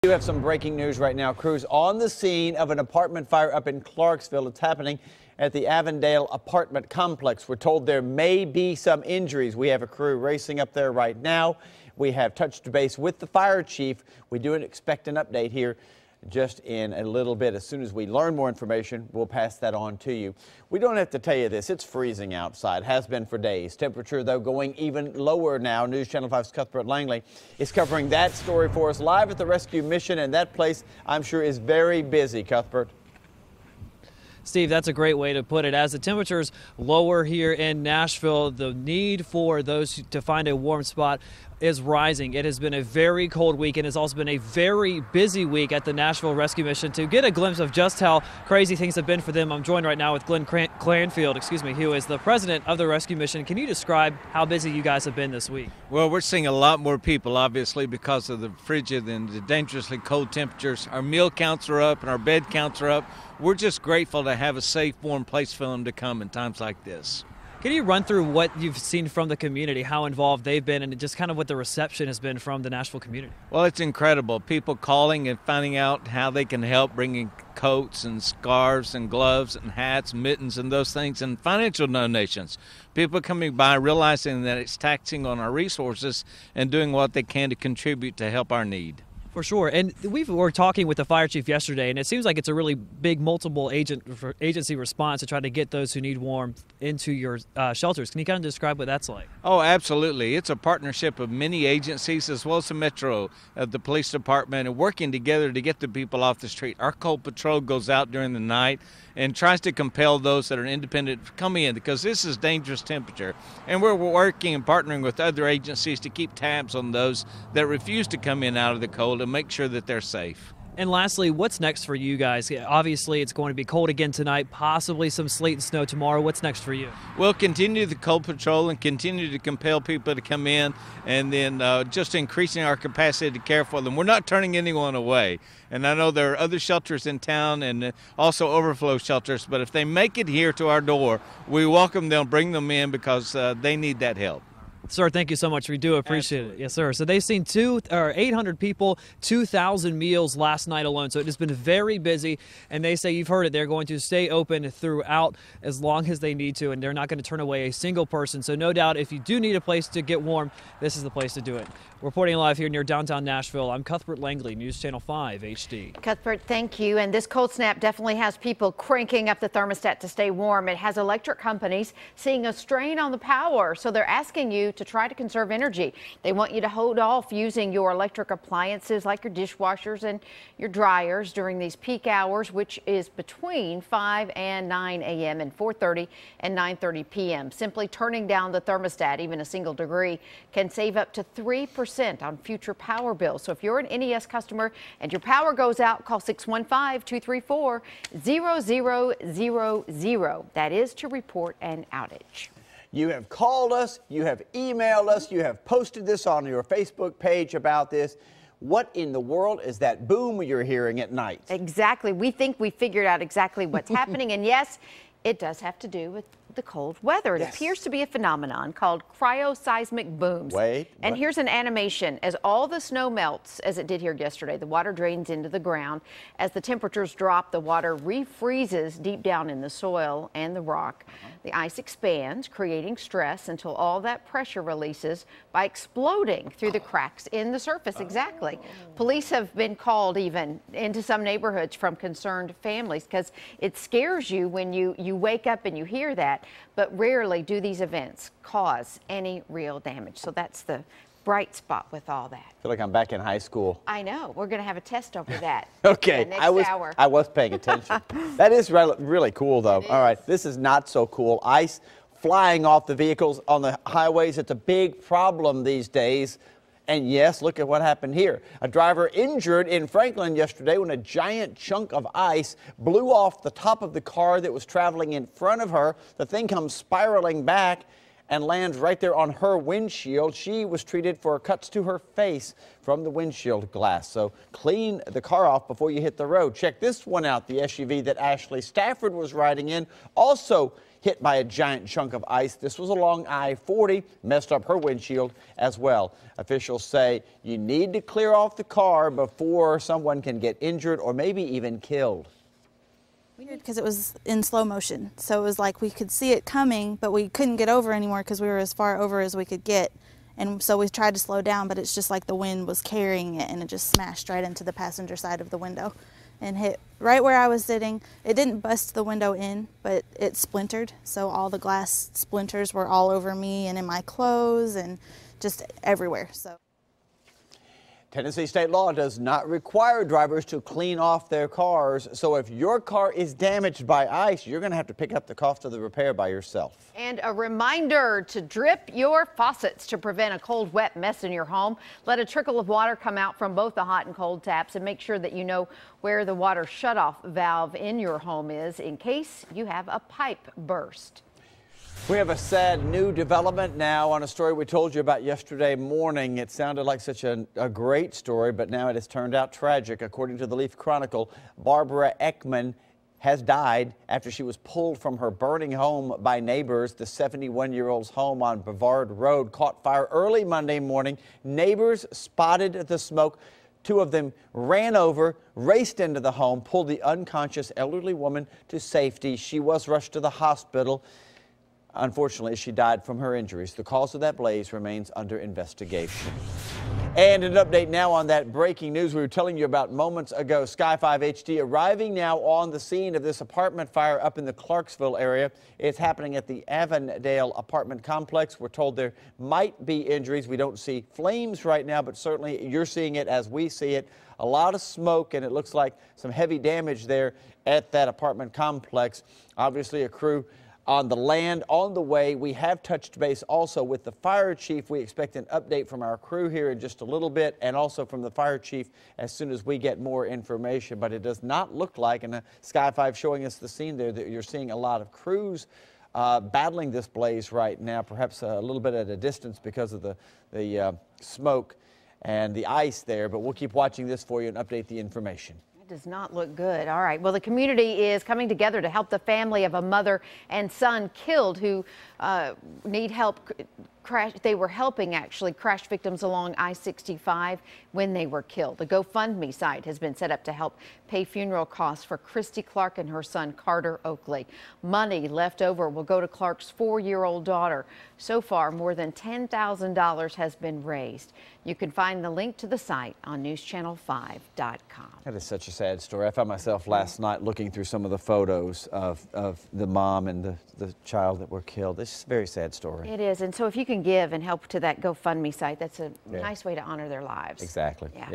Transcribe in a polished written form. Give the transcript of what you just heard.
We have some breaking news right now. Crews on the scene of an apartment fire up in Clarksville. It's happening at the Avondale apartment complex. We're told there may be some injuries. We have a crew racing up there right now. We have touched base with the fire chief. We do expect an update here just in a little bit. As soon as we learn more information, we'll pass that on to you. We don't have to tell you this. It's freezing outside. Has been for days. Temperature, though, going even lower now. News Channel 5's Cuthbert Langley is covering that story for us live at the rescue mission, and that place, I'm sure, is very busy. Cuthbert. Steve, that's a great way to put it. As the temperatures lower here in Nashville, the need for those to find a warm spot is rising. It has been a very cold week, and it's also been a very busy week at the Nashville Rescue Mission. To get a glimpse of just how crazy things have been for them, I'm joined right now with Glenn Clanfield, who is the president of the Rescue Mission. Can you describe how busy you guys have been this week? Well, we're seeing a lot more people, obviously, because of the frigid and the dangerously cold temperatures. Our meal counts are up and our bed counts are up. We're just grateful to have a safe, warm place for them to come in times like this. Can you run through what you've seen from the community, how involved they've been, and just kind of what the reception has been from the Nashville community? Well, it's incredible. People calling and finding out how they can help, bringing coats and scarves and gloves and hats, mittens and those things, and financial donations. People coming by realizing that it's taxing on our resources and doing what they can to contribute to help our need. For sure. And we were talking with the fire chief yesterday, and it seems like it's a really big multiple agency response to try to get those who need warmth into your shelters. Can you kind of describe what that's like? Oh, absolutely. It's a partnership of many agencies as well as the Metro, the police department, and working together to get the people off the street. Our cold patrol goes out during the night and tries to compel those that are independent to come in because this is dangerous temperature. And we're working and partnering with other agencies to keep tabs on those that refuse to come in out of the cold and make sure that they're safe. And lastly, what's next for you guys? Obviously, it's going to be cold again tonight, possibly some sleet and snow tomorrow. What's next for you? We'll continue the cold patrol and continue to compel people to come in, and then just increasing our capacity to care for them. We're not turning anyone away. And I know there are other shelters in town and also overflow shelters, but if they make it here to our door, we welcome them, bring them in because they need that help. Sir, thank you so much. We do appreciate it. Yes, sir. So they've seen 800 people, 2,000 meals last night alone. So it has been very busy. And they say, you've heard it, they're going to stay open throughout as long as they need to. And they're not going to turn away a single person. So no doubt, if you do need a place to get warm, this is the place to do it. Reporting live here near downtown Nashville, I'm Cuthbert Langley, News Channel 5 HD. Cuthbert, thank you. And this cold snap definitely has people cranking up the thermostat to stay warm. It has electric companies seeing a strain on the power. So they're asking you to try to conserve energy. They want you to hold off using your electric appliances like your dishwashers and your dryers during these peak hours, which is between 5 and 9 a.m. and 4:30 and 9:30 p.m. Simply turning down the thermostat, even a single degree, can save up to 3% on future power bills. So if you're an NES customer and your power goes out, call 615-234-0000. That is to report an outage. You have called us, you have emailed us, you have posted this on your Facebook page about this. What in the world is that boom you're hearing at night? Exactly. We think we figured out exactly what's happening. And yes, it does have to do with the cold weather. It appears to be a phenomenon called cryo seismic booms. And here's an animation. As all the snow melts, as it did here yesterday, the water drains into the ground. As the temperatures drop, the water refreezes deep down in the soil and the rock. The ice expands, creating stress until all that pressure releases by exploding through the cracks in the surface. Exactly. Police have been called even into some neighborhoods from concerned families because it scares you when you wake up and you hear that. But rarely do these events cause any real damage. So that's the bright spot with all that. I feel like I'm back in high school. I know. We're going to have a test over that. Okay. Next hour. I was paying attention. That is really cool, though. All right. This is not so cool. Ice flying off the vehicles on the highways. It's a big problem these days. And yes, look at what happened here. A driver injured in Franklin yesterday when a giant chunk of ice blew off the top of the car that was traveling in front of her. The thing comes spiraling back and lands right there on her windshield. She was treated for cuts to her face from the windshield glass. So clean the car off before you hit the road. Check this one out. The SUV that Ashley Stafford was riding in also hit by a giant chunk of ice. This was along I-40, messed up her windshield as well. Officials say you need to clear off the car before someone can get injured or maybe even killed. Weird because it was in slow motion, so it was like we could see it coming, but we couldn't get over anymore because we were as far over as we could get. And so we tried to slow down, but it's just like the wind was carrying it, and it just smashed right into the passenger side of the window and hit right where I was sitting. It didn't bust the window in, but it splintered. So all the glass splinters were all over me and in my clothes and just everywhere. So. Tennessee state law does not require drivers to clean off their cars. So if your car is damaged by ice, you're going to have to pick up the cost of the repair by yourself. And a reminder to drip your faucets to prevent a cold, wet mess in your home. Let a trickle of water come out from both the hot and cold taps, and make sure that you know where the water shutoff valve in your home is in case you have a pipe burst. We have a sad new development now on a story we told you about yesterday morning. It sounded like such a great story, but now it has turned out tragic. According to the Leaf Chronicle, Barbara Ekman has died after she was pulled from her burning home by neighbors. The 71-year-old's home on Brevard Road caught fire early Monday morning. Neighbors spotted the smoke. Two of them ran over, raced into the home, pulled the unconscious elderly woman to safety. She was rushed to the hospital. Unfortunately, she died from her injuries. The cause of that blaze remains under investigation. And an update now on that breaking news we were telling you about moments ago. Sky 5 HD arriving now on the scene of this apartment fire up in the Clarksville area. It's happening at the Avondale apartment complex. We're told there might be injuries. We don't see flames right now, but certainly you're seeing it as we see it. A lot of smoke, and it looks like some heavy damage there at that apartment complex. Obviously, a crew on the land on the way. We have touched base also with the fire chief. We expect an update from our crew here in just a little bit, and also from the fire chief as soon as we get more information. But it does not look like, and Sky 5 showing us the scene there, that you're seeing a lot of crews battling this blaze right now, perhaps a little bit at a distance because of the smoke and the ice there. But we'll keep watching this for you and update the information. Does not look good. All right. Well, the community is coming together to help the family of a mother and son killed who need help. They were helping actually crash victims along I-65 when they were killed. A GoFundMe site has been set up to help pay funeral costs for Christy Clark and her son Carter Oakley. Money left over will go to Clark's 4-year-old daughter. So far, more than $10,000 has been raised. You can find the link to the site on newschannel5.com. That is such a sad story. I found myself last night looking through some of the photos of the mom and the child that were killed. It's just a very sad story. It is. And so if you can give and help to that GoFundMe site, that's a nice way to honor their lives. Exactly. Yeah.